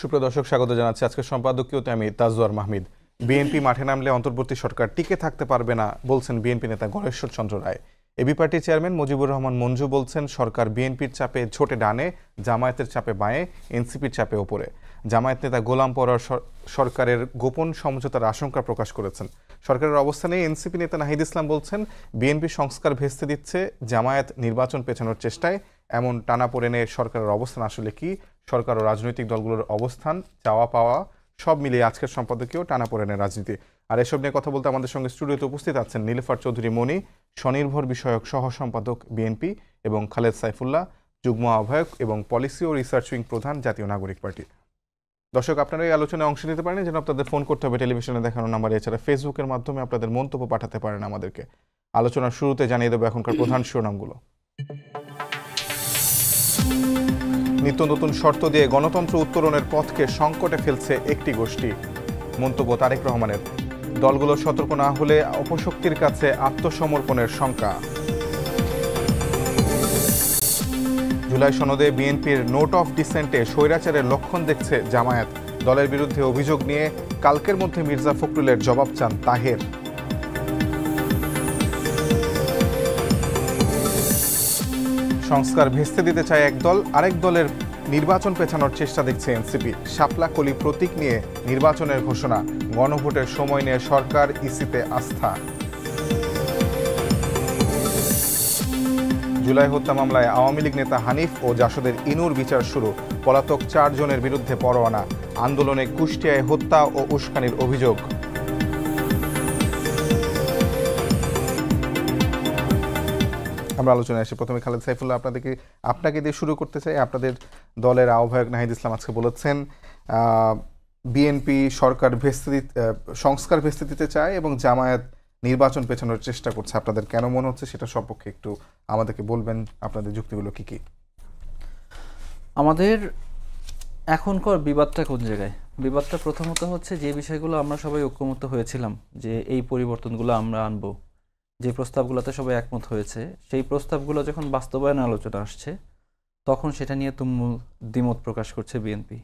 সুপ্রিয় দর্শক, স্বাগত জানাচ্ছি আজকের সম্পাদকীয়তে আমি তাজওয়ার মাহমিদ। বিএনপি মাঠে নামলে অন্তর্বর্তী সরকার টিকে থাকতে পারবে না বলছেন বিএনপি নেতা গণেশ্বর চন্দ্র রায়। এবি পার্টির চেয়ারম্যান মুজিবুর রহমান মঞ্জু বলছেন সরকার বিএনপির চাপে ছোটে ডানে, জামায়াতের চাপে বাঁয়ে, এনসিপির চাপে ওপরে। জামায়াত নেতা গোলাম পরোয়ার সরকারের গোপন সমঝোতার আশঙ্কা প্রকাশ করেছেন। সরকারের অবস্থানে এনসিপি নেতা নাহিদ ইসলাম বলছেন বিএনপি সংস্কার ভেস্তে দিচ্ছে, জামায়াত নির্বাচন পেছানোর চেষ্টায়। এমন টানাপোড়েনে সরকারের অবস্থান আসলে কি? সরকার ও রাজনৈতিক দলগুলোর অবস্থান, চাওয়া পাওয়া সব মিলিয়ে আজকের সম্পাদকীয় টানাপোড়েনের রাজনীতি। আর এসব নিয়ে কথা বলতে আমাদের সঙ্গে স্টুডিওতে উপস্থিত আছেন নীলুফার চৌধুরী মনি, স্বনির্ভর বিষয়ক সহ সম্পাদক বিএনপি, এবং খালেদ সাইফুল্লাহ, যুগ্ম আহ্বায়ক এবং পলিসি ও রিসার্চ উইং প্রধান, জাতীয় নাগরিক পার্টি। দর্শক, আপনারা এই আলোচনায় অংশ নিতে পারেন, যেন আপনাদের ফোন করতে হবে টেলিভিশনে দেখানো নাম্বার। এছাড়া ফেসবুকের মাধ্যমে আপনাদের মন্তব্য পাঠাতে পারেন আমাদেরকে। আলোচনার শুরুতে জানিয়ে দেবো এখনকার প্রধান শিরোনামগুলো। নিত্য নতুন শর্ত দিয়ে গণতন্ত্র উত্তরণের পথকে সংকটে ফেলছে একটি গোষ্ঠী, মন্তব্য তারেক রহমানের। দলগুলো সতর্ক না হলে অপশক্তির কাছে আত্মসমর্পণের শঙ্কা। জুলাই সনদে বিএনপির নোট অফ ডিসেন্টে স্বৈরাচারের লক্ষণ দেখছে জামায়াত। দলের বিরুদ্ধে অভিযোগ নিয়ে কালকের মধ্যে মির্জা ফখরুলের জবাব চান তাহের। সংস্কার ভেস্তে দিতে চায় এক দল, আরেক দলের নির্বাচন পেছানোর চেষ্টা দেখছে এনসিপি। শাপলা কলি প্রতীক নিয়ে নির্বাচনের ঘোষণা, গণভোটের সময় নিয়ে সরকার ইসিতে আস্থা। জুলাই হত্যা মামলায় আওয়ামী লীগ নেতা হানিফ ও জাসদের ইনুর বিচার শুরু। পলাতক 4 জনের বিরুদ্ধে পরোয়ানা। আন্দোলনে কুষ্টিয়ায় হত্যা ও উস্কানির অভিযোগ। আমরা আলোচনায় আসি। প্রথমে খালেদ সাইফুল্লাহ, আপনাকে দিয়ে শুরু করতে চাই। আপনাদের দলের আহ্বায়ক নাহিদ ইসলাম আজকে বলেছেন বিএনপি সংস্কার ভেস্তে দিতে চায় এবং জামায়াত নির্বাচন পেছানোর চেষ্টা করছে। আপনাদের কেন মনে হচ্ছে সেটা সম্পর্কে একটু আমাদেরকে বলবেন, আপনাদের যুক্তিগুলো কি কি? আমাদের এখনকার বিবাদটা কোন জায়গায়? বিবাদটা প্রথমত হচ্ছে যে বিষয়গুলো আমরা সবাই ঐক্যমত হয়েছিলাম যে এই পরিবর্তনগুলো আমরা আনবো, যে প্রস্তাবগুলোতে সবাই একমত হয়েছে, সেই প্রস্তাবগুলো যখন বাস্তবায়ন আলোচনা আসছে তখন সেটা নিয়ে তুমুল দ্বিমত প্রকাশ করছে বিএনপি।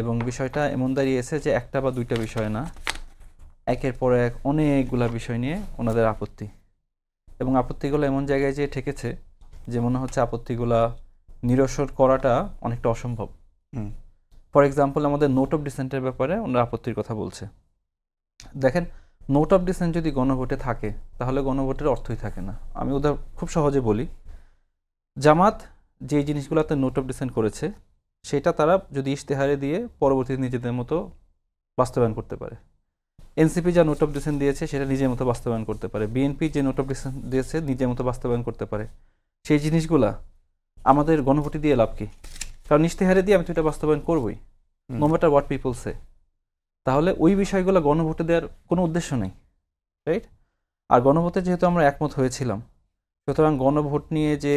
এবং বিষয়টা এমন দাঁড়িয়েছে যে একটা বা দুইটা বিষয় না, একের পর এক অনেকগুলা বিষয় নিয়ে ওনাদের আপত্তি, এবং আপত্তিগুলো এমন জায়গায় যেয়ে ঠেকেছে যে মনে হচ্ছে আপত্তিগুলা নিরসন করাটা অনেকটা অসম্ভব। ফর এক্সাম্পল, আমাদের নোট অফ ডিসেন্টের ব্যাপারে ওনারা আপত্তির কথা বলছে। দেখেন, নোট অফ ডিসেন্ট যদি গণভোটে থাকে তাহলে গণভোটের অর্থই থাকে না। আমি খুব সহজে বলি, জামাত যে জিনিসগুলোতে নোট অফ ডিসেন্ট করেছে সেটা তারা যদি ইশতেহারে দিয়ে পরবর্তীতে নিজেদের মতো বাস্তবায়ন করতে পারে। এনসিপি যা নোট অফ ডিসেন্ট দিয়েছে সেটা নিজের মতো বাস্তবায়ন করতে পারে। বিএনপি যে নোট অফ ডিসেন্ট দিয়েছে নিজের মতো বাস্তবায়ন করতে পারে। সেই জিনিসগুলা আমাদের গণভোটে দিয়ে লাভ কি? কারণ ইশতেহারে দিয়ে আমি তো এটা বাস্তবায়ন করবই, নো ম্যাটার হোয়াট পিপল সে। তাহলে ওই বিষয়গুলো গণভোটে দেওয়ার কোনো উদ্দেশ্য নেই, রাইট? আর গণভোটে যেহেতু আমরা একমত হয়েছিলাম, সুতরাং গণভোট নিয়ে যে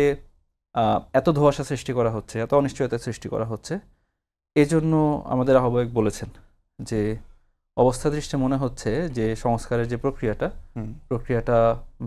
এত ধোঁয়াশা সৃষ্টি করা হচ্ছে, এত অনিশ্চয়তা সৃষ্টি করা হচ্ছে, এজন্য আমাদের আহ্বায়ক বলেছেন যে অবস্থা দৃষ্টে মনে হচ্ছে যে সংস্কারের যে প্রক্রিয়াটা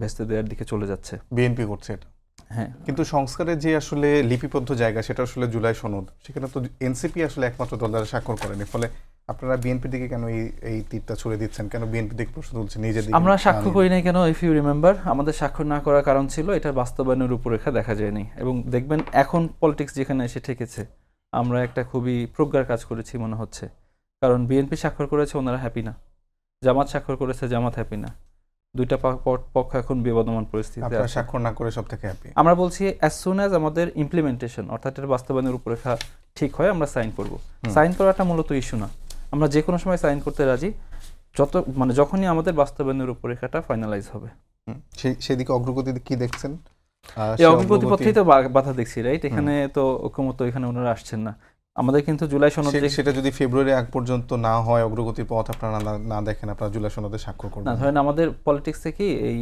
ভেস্তে দেওয়ার দিকে চলে যাচ্ছে। বিএনপি করছে এটা, হ্যাঁ। কিন্তু সংস্কারের যে আসলে লিপিবদ্ধ জায়গা সেটা আসলে জুলাই সনদ, সেখানে তো এনসিপি আসলে একমাত্র দল দ্বারা স্বাক্ষর করেনি। ফলে আপনারা বিএনপির দিকে কেন এই তীরটা ছুড়ে দিচ্ছেন? কেন বিএনপির দিকে প্রশ্ন তুলছেন? নিজের দিকে আমরা স্বাক্ষর করি নাই কেন? ইফ ইউ রিমেম্বার, আমাদের স্বাক্ষর না করার কারণ ছিল এটার বাস্তবায়নের রূপরেখা দেখা যায়নি। এবং দেখবেন এখন পলিটিক্স যেখানে এসে ঠেকেছে, আমরা একটা খুবই প্রজ্ঞার কাজ করেছি মনে হচ্ছে। কারণ বিএনপি স্বাক্ষর করেছে, ওনারা হ্যাপি না। জামাত স্বাক্ষর করেছে, জামাত হ্যাপি না। দুইটা পক্ষ এখন বিবাদমান পরিস্থিতিতে আছে। আপনারা স্বাক্ষর না করে সব থেকে হ্যাপি? আমরা বলছি অ্যাজ সুন অ্যাজ আমাদের ইমপ্লিমেন্টেশন অর্থাৎ এর বাস্তবায়নের রূপরেখা ঠিক হয় আমরা সাইন করব। সাইন করাটা মূলত ইস্যু না, আমরা যে কোনো সময় সাইন করতে রাজি, যখনই আমাদের বাস্তবায়নের রূপরেখাটা ফাইনালাইজ হবে। সেদিকে অগ্রগতি কি দেখছেন? এই অগ্রগতি পথেই তো বাধা দেখছি, রাইট? এখানে তো ঐক্যমত, এখানে ওনারা আসছেন না। আমাদের কিন্তু জুলাই সনদে সেটা যদি ফেব্রুয়ারি আগ পর্যন্ত না হয়, অগ্রগতির পথ আপনারা না দেখেন, আপনারা জুলাই সনদে স্বাক্ষর করবেন না? ধরেন আমাদের পলিটিক্সে কি এই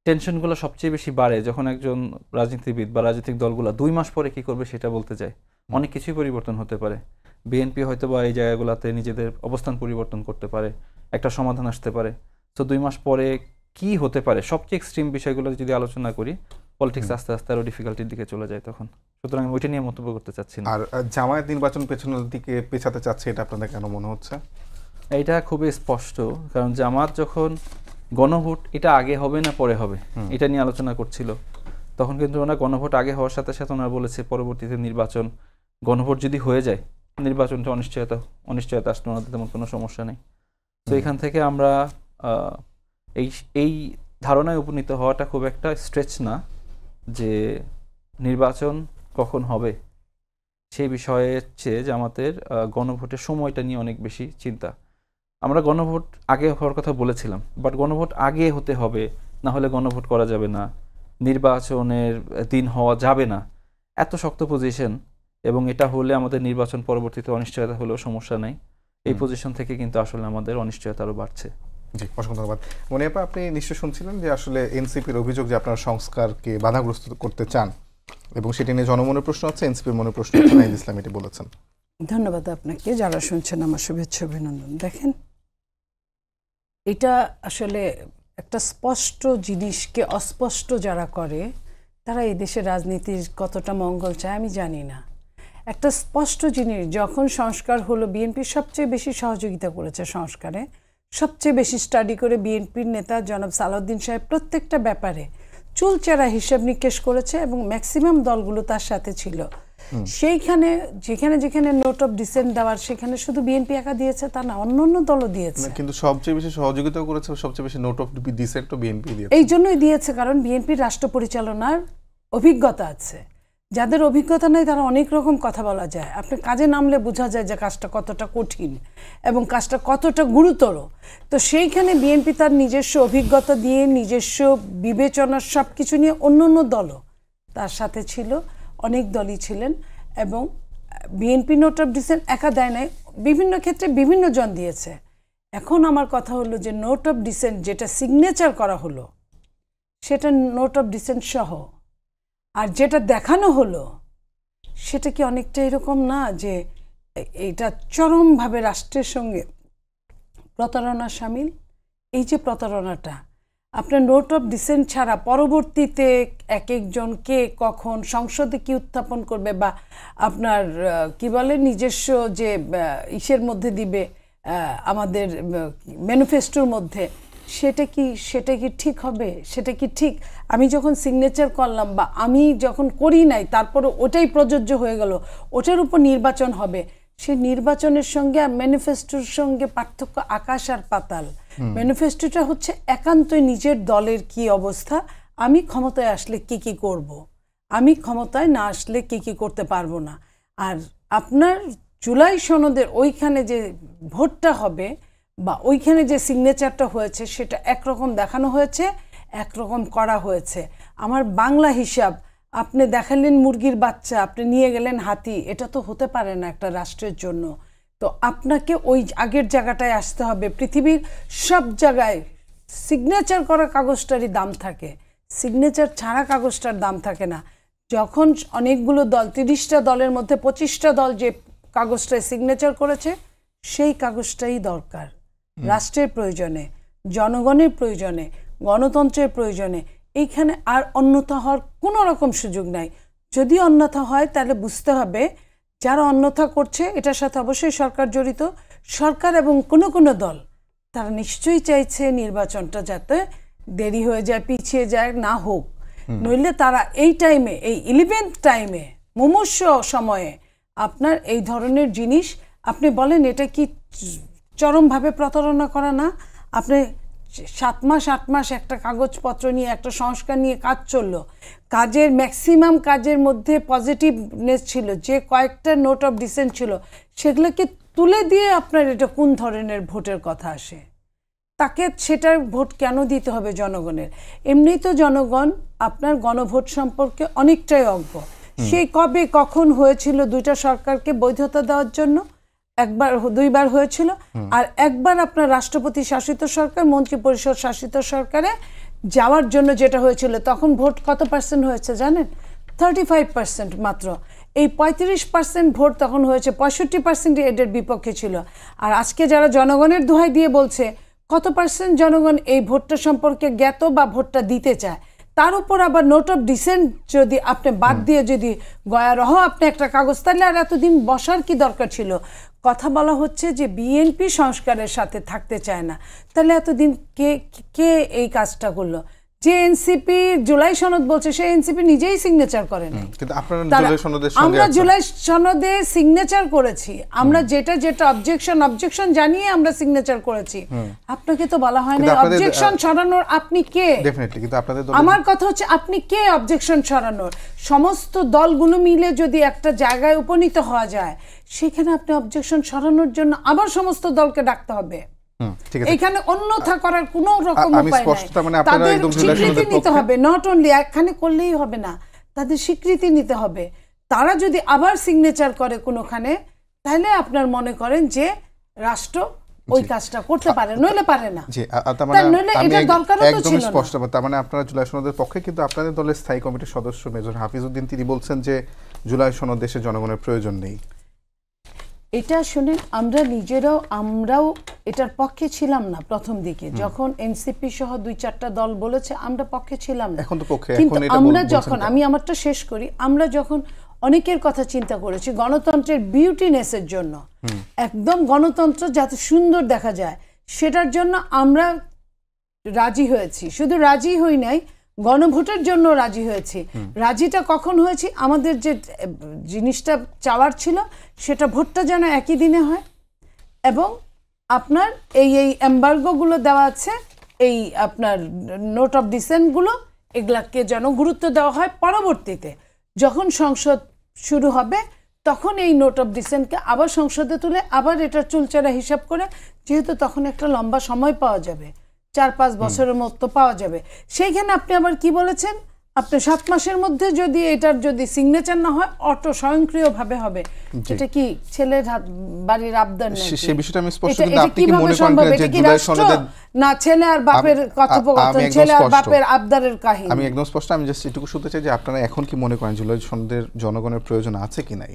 টেনশনগুলো সবচেয়ে বেশি বাড়ে যখন একজন রাজনীতিবিদ বা রাজনৈতিক দলগুলো 2 মাস পরে কি করবে সেটা বলতে যায়। অনেক কিছুই পরিবর্তন হতে পারে। বিএনপি হয়তো বা এই জায়গাগুলোতে নিজেদের অবস্থান পরিবর্তন করতে পারে, একটা সমাধান আসতে পারে। তো 2 মাস পরে কি হতে পারে, সবচেয়ে এক্সট্রিম বিষয়গুলো যদি আলোচনা করি, পলিটিক্স আস্তে আস্তে আরও ডিফিকাল্টির দিকে চলে যায় তখন। সুতরাং আমি ওইটা নিয়ে মন্তব্য করতে চাচ্ছি না। আর জামায়াত নির্বাচন পেছনের দিকে পেছাতে চাচ্ছে, এটা আপনাদের কেন মনে হচ্ছে? এইটা খুবই স্পষ্ট, কারণ জামাত যখন গণভোট এটা আগে হবে না পরে হবে এটা নিয়ে আলোচনা করছিল, তখন কিন্তু ওনারা গণভোট আগে হওয়ার সাথে সাথে ওনারা বলেছে পরবর্তীতে নির্বাচন, গণভোট যদি হয়ে যায় নির্বাচনটা অনিশ্চয়তা আসলে ওনাদের তেমন কোনো সমস্যা নেই। তো এখান থেকে আমরা এই ধারণায় উপনীত হওয়াটা খুব একটা স্ট্রেচ না যে নির্বাচন কখন হবে সেই বিষয়ে চেয়ে জামাতের গণভোটের সময়টা নিয়ে অনেক বেশি চিন্তা। আমরা গণভোট আগে হওয়ার কথা বলেছিলাম, বাট গণভোট আগে হতে হবে, না হলে গণভোট করা যাবে না, নির্বাচনের দিন হওয়া যাবে না, এত শক্ত পজিশন, এবং এটা হলে আমাদের নির্বাচন পরবর্তীতে অনিশ্চয়তা হলেও সমস্যা নেই, এই পজিশন থেকে কিন্তু আসলে আমাদের অনিশ্চয়তা আরও বাড়ছে। জি, অসংখ্য ধন্যবাদ। মনিয়াপা, আপনি নিশ্চয় শুনছিলেন যে আসলে এনসিপির অভিযোগ যে আপনারা সংস্কারকে বাধাগ্রস্ত করতে চান, এবং সেটি নিয়ে জনমনের প্রশ্ন আছে, এনসিপির মনের প্রশ্ন আছে, নাহিদ ইসলাম এটি বলেছেন। ধন্যবাদ আপনাকে, যারা শুনছেন আমার শুভেচ্ছা অভিনন্দন। দেখেন, এটা আসলে একটা স্পষ্ট জিনিসকে অস্পষ্ট যারা করে তারা এই দেশের রাজনীতির কতটা মঙ্গল চায় আমি জানি না। একটা স্পষ্ট জিনিস, যখন সংস্কার হলো, বিএনপি সবচেয়ে বেশি সহযোগিতা করেছে সংস্কারে, সবচেয়ে বেশি স্টাডি করে বিএনপির নেতা জনাব সালাউদ্দিন সাহেব প্রত্যেকটা ব্যাপারে চুলচেরা হিসাব নিকেশ করেছে এবং ম্যাক্সিমাম দলগুলো তার সাথে ছিল। সেইখানে যেখানে যেখানে নোট অফ ডিসেন্ট দেওয়ার, সেখানে শুধু বিএনপি একা দিয়েছে তা না, অন্য অন্য দলও দিয়েছে, কিন্তু সবচেয়ে বেশি সহযোগিতা করেছে, সবচেয়ে বেশি নোট অফ ডিসেন্ট বিএনপি দিয়েছে। এই জন্যই দিয়েছে কারণ বিএনপির রাষ্ট্র পরিচালনার অভিজ্ঞতা আছে। যাদের অভিজ্ঞতা নেই তারা অনেক রকম কথা বলা যায়, আপনি কাজে নামলে বোঝা যায় যে কাজটা কতটা কঠিন এবং কাজটা কতটা গুরুতর। তো সেইখানে বিএনপি তার নিজস্ব অভিজ্ঞতা দিয়ে, নিজস্ব বিবেচনার সব কিছু নিয়ে, অন্য অন্য দলও তার সাথে ছিল, অনেক দলই ছিলেন, এবং বিএনপি নোট অফ ডিসেন্ট একা দেয় নাই, বিভিন্ন ক্ষেত্রে বিভিন্ন জন দিয়েছে। এখন আমার কথা হলো যে নোট অফ ডিসেন্ট যেটা সিগনেচার করা হলো সেটা নোট অফ ডিসেন্ট সহ, আর যেটা দেখানো হলো সেটা কি অনেকটা এরকম না যে এটা চরমভাবে রাষ্ট্রের সঙ্গে প্রতারণা সামিল? এই যে প্রতারণাটা, আপনার নোট অফ ডিসেন্ট ছাড়া পরবর্তীতে এক একজন কে কখন সংসদে কি উত্থাপন করবে, বা আপনার কি বলে নিজস্ব যে ইসের মধ্যে দিবে, আমাদের ম্যানিফেস্টোর মধ্যে, সেটা কি ঠিক হবে? সেটা কি ঠিক? আমি যখন সিগনেচার করলাম বা আমি যখন করি নাই, তারপরে ওটাই প্রযোজ্য হয়ে গেল, ওটার উপর নির্বাচন হবে, সে নির্বাচনের সঙ্গে আর ম্যানিফেস্টোর সঙ্গে পার্থক্য আকাশ আর পাতাল। ম্যানিফেস্টোটা হচ্ছে একান্তই নিজের দলের কি অবস্থা, আমি ক্ষমতায় আসলে কি কি করব, আমি ক্ষমতায় না আসলে কি কি করতে পারবো না। আর আপনার জুলাই সনদের ওইখানে যে ভোটটা হবে বা ওইখানে যে সিগনেচারটা হয়েছে সেটা একরকম দেখানো হয়েছে, একরকম করা হয়েছে। আমার বাংলা হিসাব, আপনি দেখালেন মুরগির বাচ্চা, আপনি নিয়ে গেলেন হাতি, এটা তো হতে পারে না একটা রাষ্ট্রের জন্য। তো আপনাকে ওই আগের জায়গাটায় আসতে হবে। পৃথিবীর সব জায়গায় সিগনেচার করা কাগজটারই দাম থাকে, সিগনেচার ছাড়া কাগজটার দাম থাকে না। যখন অনেকগুলো দল, 30টা দলের মধ্যে 25টা দল যে কাগজটায় সিগনেচার করেছে, সেই কাগজটাই দরকার রাষ্ট্রের প্রয়োজনে, জনগণের প্রয়োজনে, গণতন্ত্রের প্রয়োজনে। এইখানে আর অন্যথা হওয়ার কোনো রকম সুযোগ নাই। যদি অন্যথা হয় তাহলে বুঝতে হবে যারা অন্যথা করছে এটার সাথে অবশ্যই সরকার জড়িত। সরকার এবং কোনো কোনো দল তারা নিশ্চয়ই চাইছে নির্বাচনটা যাতে দেরি হয়ে যায়, পিছিয়ে যায়, না হোক। নইলে তারা এই টাইমে, এই 11th টাইমে, মুমূর্ষ সময়ে আপনার এই ধরনের জিনিস, আপনি বলেন এটা কি চরমভাবে প্রতারণা করা না? আপনি 7 মাস 8 মাস একটা কাগজপত্র নিয়ে, একটা সংস্কার নিয়ে কাজ চললো, কাজের ম্যাক্সিমাম কাজের মধ্যে পজিটিভনেস ছিল, যে কয়েকটা নোট অফ ডিসেন্ট ছিল সেগুলোকে তুলে দিয়ে আপনার এটা কোন ধরনের ভোটের কথা আসে? তাকে সেটার ভোট কেন দিতে হবে জনগণের? এমনিই তো জনগণ আপনার গণভোট সম্পর্কে অনেকটাই অজ্ঞ। সেই কবে কখন হয়েছিল দুইটা সরকারকে বৈধতা দেওয়ার জন্য, একবার 2বার হয়েছিল, আর একবার আপনার রাষ্ট্রপতি শাসিত সরকার, মন্ত্রী পরিষদ শাসিত সরকারে যাওয়ার জন্য যেটা হয়েছিল, তখন ভোট কত পার্সেন্ট হয়েছে জানেন? 35% মাত্র। এই 35% ভোট তখন হয়েছে, 65% এদের বিপক্ষে ছিল। আর আজকে যারা জনগণের দোহাই দিয়ে বলছে, কত পার্সেন্ট জনগণ এই ভোটটা সম্পর্কে জ্ঞাত বা ভোটটা দিতে চায়? তার উপর আবার নোট অফ ডিসেন্ট যদি আপনি বাদ দিয়ে যদি গয়ারহ আপনি একটা কাগজ, তাহলে আর এতদিন বসার কি দরকার ছিল? কথা বলা হচ্ছে যে বিএনপি সংস্কারের সাথে থাকতে চায় না, তাহলে এতদিন কে কে এই কাজটা করলো? যে এনসিপি জুলাই সনদ বলছে সে এনসিপি নিজেই সিগনেচার করে নাই। কিন্তু আপনারা জুলাই সনদের সঙ্গে আমরা আছেন। জুলাই সনদে সিগনেচার করেছি, আমরা যেটা অবজেকশন জানিয়ে আমরা সিগনেচার করেছি। আপনাকে তো বলা হয় না কিন্তু আপনাদের, অবজেকশন সরানোর আপনি কে? ডেফিনেটলি, কিন্তু আপনাদের আমার কথা হচ্ছে আপনি কে অবজেকশন সরানোর? সমস্ত দলগুলো মিলে যদি একটা জায়গায় উপনীত হওয়া যায়, সেখানে আপনি অবজেকশন সরানোর জন্য আবার সমস্ত দলকে ডাকতে হবে। ঠিক আছে, এখানে অন্যথা করার কোনো রকম আমি উপায় স্পষ্ট, নাই। তার মানে আপনারা তাদের একদম জুলাই স্বীকৃতি সনদের নিতে পক্ষে। হবে, নট অনলি একখানে করলেই হবে না, তাদের স্বীকৃতি নিতে হবে। তারা যদি আবার সিগনেচার করে কোনোখানে, তাহলে আপনার মনে করেন যে রাষ্ট্র ওই কাজটা করতে পারে, নইলে পারে না। জি, তার মানে নইলে আমি এটার দরকারও তো একদম ছিল না। স্পষ্ট, তার মানে আপনারা জুলাই সনদের পক্ষে, কিন্তু আপনাদের দলের স্থায়ী কমিটির সদস্য মেজর হাফিজউদ্দিন তিনি বলছেন যে জুলাই সনদ দেশে জনগণের প্রয়োজন নেই। এটা শুনেন, আমরাও এটার পক্ষে ছিলাম না প্রথম দিকে, যখন এনসিপি সহ 2-4টা দল বলেছে আমরা পক্ষে ছিলাম না। এখন তো পক্ষে, কিন্তু এখন এটা আমরা বলছেন যখন, কেন? আমি আমারটা শেষ করি, আমরা যখন অনেকের কথা চিন্তা করেছি গণতন্ত্রের বিউটিনেসের জন্য, একদম গণতন্ত্র যাতে সুন্দর দেখা যায় সেটার জন্য আমরা রাজি হয়েছি। শুধু রাজি হই নাই, গণভোটের জন্য রাজি হয়েছি। রাজিটা কখন হয়েছি? আমাদের যে জিনিসটা চাওয়ার ছিল সেটা ভোটটা যেন একই দিনে হয়, এবং আপনার এই এম্বার্গোগুলো দেওয়া আছে, এই আপনার নোট অফ ডিসেন্টগুলো, এগুলাকে যেন গুরুত্ব দেওয়া হয়। পরবর্তীতে যখন সংসদ শুরু হবে তখন এই নোট অফ ডিসেন্টকে আবার সংসদে তুলে আবার এটা চুলচেরা হিসাব করে, যেহেতু তখন একটা লম্বা সময় পাওয়া যাবে, 4-5 বছরের মতো পাওয়া যাবে, সেইখানে আপনি আবার কি বলেছেন, আপনি 7 মাসের মধ্যে যদি এটার যদি সিগনেচার না হয় অটো স্বয়ংক্রিয়ভাবে হবে। এটা কি ছেলের বাড়ির আবদার নাকি? সেই বিষয়টা আমি স্পষ্ট, এটা- কিন্তু এটা আপনি কি কিভাবে মনে করেন সম্ভব? যে এটা কি জুলাই রাষ্ট্র? সনদের, না ছেলে আর বাপের কথোপকথন, একদম ছেলে আর স্পষ্ট। বাপের আবদারের কাহিনী। আমি একদম স্পষ্ট, আমি জাস্ট এটুকু শুনতে চাই যে আপনারা এখন কি মনে করেন জুলাই সনদের জনগণের প্রয়োজন আছে কি নাই?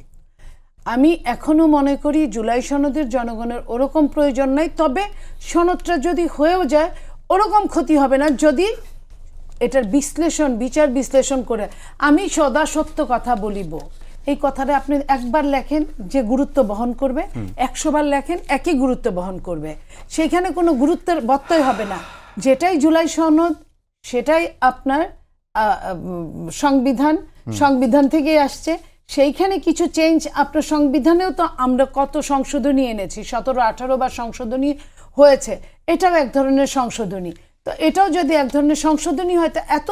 আমি এখনো মনে করি জুলাই সনদের জনগণের ওরকম প্রয়োজন নাই, তবে সনদটা যদি হয়েও যায় ওরকম ক্ষতি হবে না যদি এটার বিচার বিশ্লেষণ করে। আমি সদা সত্য কথা বলিব, এই কথাটা আপনি একবার লেখেন যে গুরুত্ব বহন করবে, 100 বার লেখেন একই গুরুত্ব বহন করবে, সেইখানে কোনো গুরুত্বের ব্যত্যয় হবে না। যেটাই জুলাই সনদ সেটাই আপনার সংবিধান থেকেই আসছে, সেইখানে কিছু চেঞ্জ আপনার সংবিধানেও তো আমরা কত সংশোধনী এনেছি, 17-18 বার সংশোধনী হয়েছে, এটাও এক ধরনের সংশোধনী। তো এটাও যদি এক ধরনের সংশোধনী হয় তো এত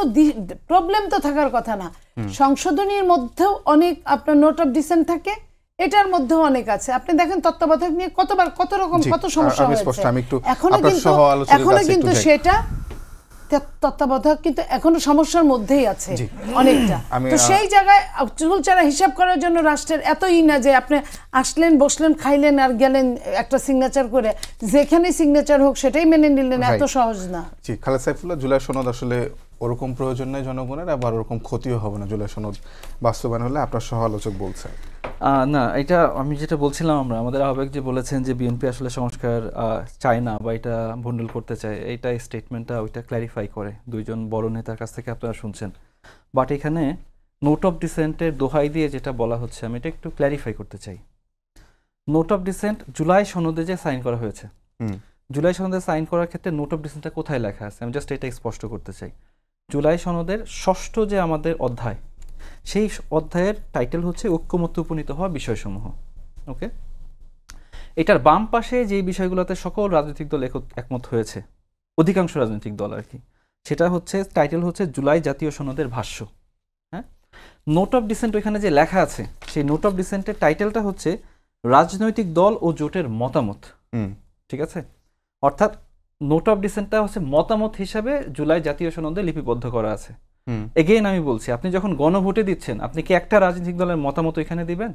প্রবলেম তো থাকার কথা না। সংশোধনীর মধ্যেও অনেক আপনার নোট অফ ডিসেন্ট থাকে, এটার মধ্যেও অনেক আছে। আপনি দেখেন তত্ত্বাবধায়ক নিয়ে কত রকম কত সমস্যা হয়েছে। এখনো কিন্তু সেটা তত্ত্বাবধায়ক কিন্তু এখনো সমস্যার মধ্যেই আছে অনেকটা। তো সেই জায়গায় চুলচারা হিসাব করার জন্য রাষ্ট্রের এতই না যে আপনি আসলেন, বসলেন, খাইলেন আর গেলেন একটা সিগনেচার করে, যেখানে সিগনেচার হোক সেটাই মেনে নিলেন, এত সহজ না। জি, খালেদ সাইফুল্লাহ, জুলাই সনদ আসলে ওরকম প্রয়োজন নেই জনগণের, আবার ওরকম ক্ষতিও হবে না জুলাই সনদ বাস্তবায়ন হলে, আপনার সহ আলোচক বলছেন। না, এটা আমি যেটা বলছিলাম, আমাদের আহ্বায়ক যে বলেছেন যে বিএনপি আসলে সংস্কার চায় না বা এটা ভণ্ডুল করতে চায়, এইটা স্টেটমেন্টটা ওইটা ক্ল্যারিফাই করে দুইজন বড় নেতার কাছ থেকে আপনারা শুনছেন। বাট এখানে নোট অফ ডিসেন্টের দোহাই দিয়ে যেটা বলা হচ্ছে, আমি এটা একটু ক্ল্যারিফাই করতে চাই। নোট অফ ডিসেন্ট জুলাই সনদে যে সাইন করা হয়েছে, জুলাই সনদে সাইন করার ক্ষেত্রে নোট অফ ডিসেন্টটা কোথায় লেখা আছে, আমি জাস্ট এটা স্পষ্ট করতে চাই। জুলাই সনদের 6ষ্ঠ যে আমাদের অধ্যায়, সেই অধ্যায়ের টাইটেল হচ্ছে ঐক্যমত্যে উপনীত হওয়া বিষয়সমূহ। ওকে, এটার বাম পাশে যেই বিষয়গুলোতে সকল রাজনৈতিক দল একমত হয়েছে, অধিকাংশ রাজনৈতিক দল আর কি, সেটা হচ্ছে টাইটেল হচ্ছে জুলাই জাতীয় সনদের ভাষ্য। হ্যাঁ, নোট অফ ডিসেন্ট ওইখানে যে লেখা আছে, সেই নোট অফ ডিসেন্টের টাইটেলটা হচ্ছে রাজনৈতিক দল ও জোটের মতামত। ঠিক আছে, অর্থাৎ নোট অফ ডিসেন্টটা হচ্ছে মতামত হিসাবে জুলাই জাতীয় সনদে লিপিবদ্ধ করা আছে। এগেইন আমি বলছি, আপনি যখন গণভোটে দিচ্ছেন, আপনি কি একটা রাজনৈতিক দলের মতামত এখানে দিবেন?